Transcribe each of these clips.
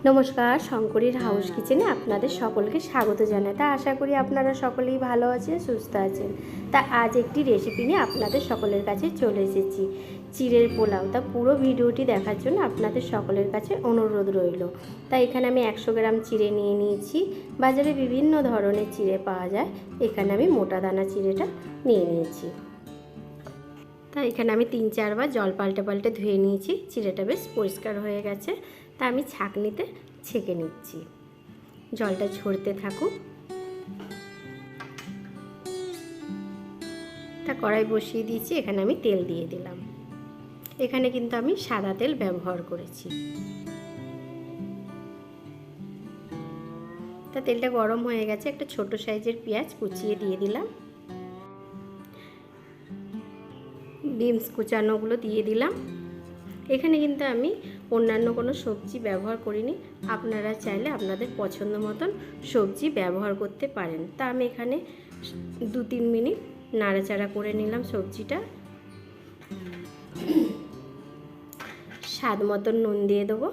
নমস্কার, শঙ্করীর হাউস কিচেনে আপনাদের সকলকে স্বাগত জানাই। তা আশা করি আপনারা সকলেই ভালো আছেন, সুস্থ আছেন। তা আজ একটি রেসিপি নিয়ে আপনাদের সকলের কাছে চলে এসেছি, চিড়ের পোলাও। তা পুরো ভিডিওটি দেখার জন্য আপনাদের সকলের কাছে অনুরোধ রইল। তা এখানে আমি 100 গ্রাম চিড়ে নিয়ে নিয়েছি। বাজারে বিভিন্ন ধরনের চিড়ে পাওয়া যায়, এখানে আমি মোটা দানা চিড়েটা নিয়ে নিয়েছি। তা এখানে আমি 3-4 বার জল পাল্টে পাল্টে ধুয়ে নিয়েছি। চিড়েটা বেশ পরিষ্কার হয়ে গেছে। তা আমি ছাঁকনিতে ছেঁকে নিচ্ছি, জলটা ঝরতে থাকুক। তা কড়াই বসিয়ে দিয়েছি, এখানে আমি তেল দিয়ে দিলাম। এখানে কিন্তু আমি সাদা তেল ব্যবহার করেছি। তা তেলটা গরম হয়ে গেছে, একটা ছোট সাইজের পেঁয়াজ কুচিয়ে দিয়ে দিলাম। বিনস কুচানোগুলো দিয়ে দিলাম। এখানে কিন্তু আমি অন্যান্য কোনো সবজি ব্যবহার করিনি, আপনারা চাইলে আপনাদের পছন্দ মতন সবজি ব্যবহার করতে পারেন। তা আমি এখানে 2-3 মিনিট নাড়াচাড়া করে নিলাম সবজিটা। স্বাদ মতন নুন দিয়ে দেবো,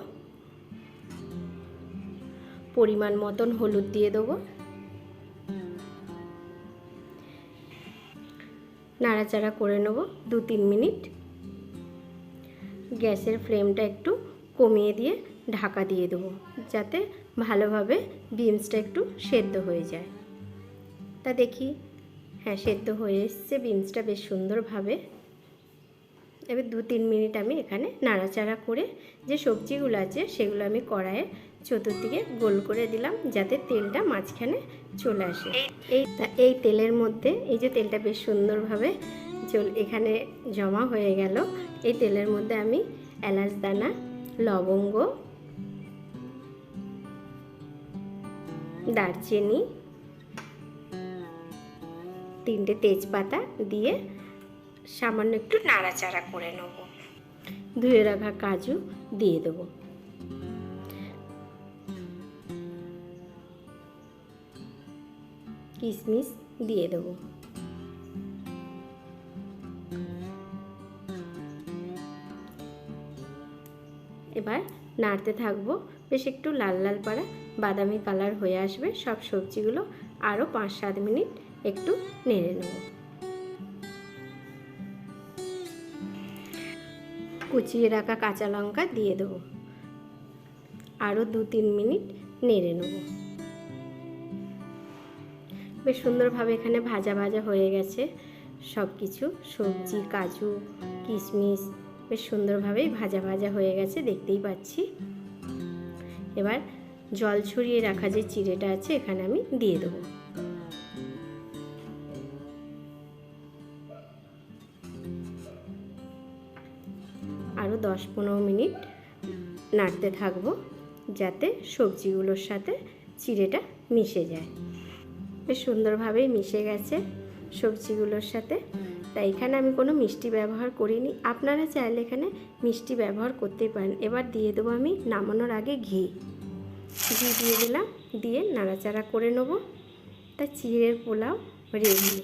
পরিমাণ মতন হলুদ দিয়ে দেবো। নাড়াচাড়া করে নেব 2-3 মিনিট। গ্যাসের ফ্লেমটা একটু কমিয়ে দিয়ে ঢাকা দিয়ে দেবো, যাতে ভালোভাবে বিনসটা একটু সেদ্ধ হয়ে যায়। তা দেখি, হ্যাঁ, সেদ্ধ হয়ে এসছে বিনসটা বেশ সুন্দরভাবে। এবার 2-3 মিনিট আমি এখানে নাড়াচাড়া করে যে সবজিগুলো আছে সেগুলো আমি কড়াইয়ে চতুর্দিকে গোল করে দিলাম, যাতে তেলটা মাঝখানে চলে আসে। এই তেলের মধ্যে এই যে তেলটা বেশ সুন্দরভাবে এখানে জমা হয়ে গেল। এই তেলের মধ্যে আমি এলাচ দানা, লবঙ্গ, দারচিনি, 3টে তেজপাতা দিয়ে সামান্য একটু নাড়াচাড়া করে নেব। ধুয়ে রাখা কাজু দিয়ে দেবো। কিশমিশ দিয়ে দেবো। এবার নাড়তে থাকবো, বেশ একটু লাল লাল পাড়া বাদামি কালার হয়ে আসবে। সব সবজিগুলো আরও 5-7 মিনিট একটু নেড়ে নেব। কুচিয়ে রাখা কাঁচা লঙ্কা দিয়ে দেবো, আরও 2-3 মিনিট নেড়ে নেব। বেশ সুন্দরভাবে এখানে ভাজা ভাজা হয়ে গেছে সব কিছু, সবজি, কাজু, কিশমিশ বেশ সুন্দরভাবেই ভাজা ভাজা হয়ে গেছে, দেখতেই পাচ্ছি। এবার জল ছড়িয়ে রাখা যে চিড়েটা আছে এখানে আমি দিয়ে দেবো। আরও 10-15 মিনিট নাড়তে থাকবো, যাতে সবজিগুলোর সাথে চিড়েটা মিশে যায়। বেশ সুন্দরভাবেই মিশে গেছে সবজিগুলোর সাথে। তাই এখানে আমি কোনো মিষ্টি ব্যবহার করিনি, আপনারা চাইলে এখানে মিষ্টি ব্যবহার করতেই পারেন। এবার দিয়ে দেবো আমি নামানোর আগে ঘি দিয়ে দিলাম, দিয়ে নাড়াচাড়া করে নেব। তা চিড়ের পোলাও রেডি।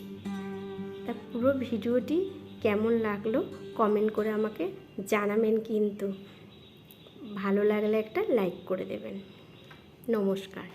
তা পুরো ভিডিওটি কেমন লাগলো কমেন্ট করে আমাকে জানাবেন, কিন্তু ভালো লাগলে একটা লাইক করে দেবেন। নমস্কার।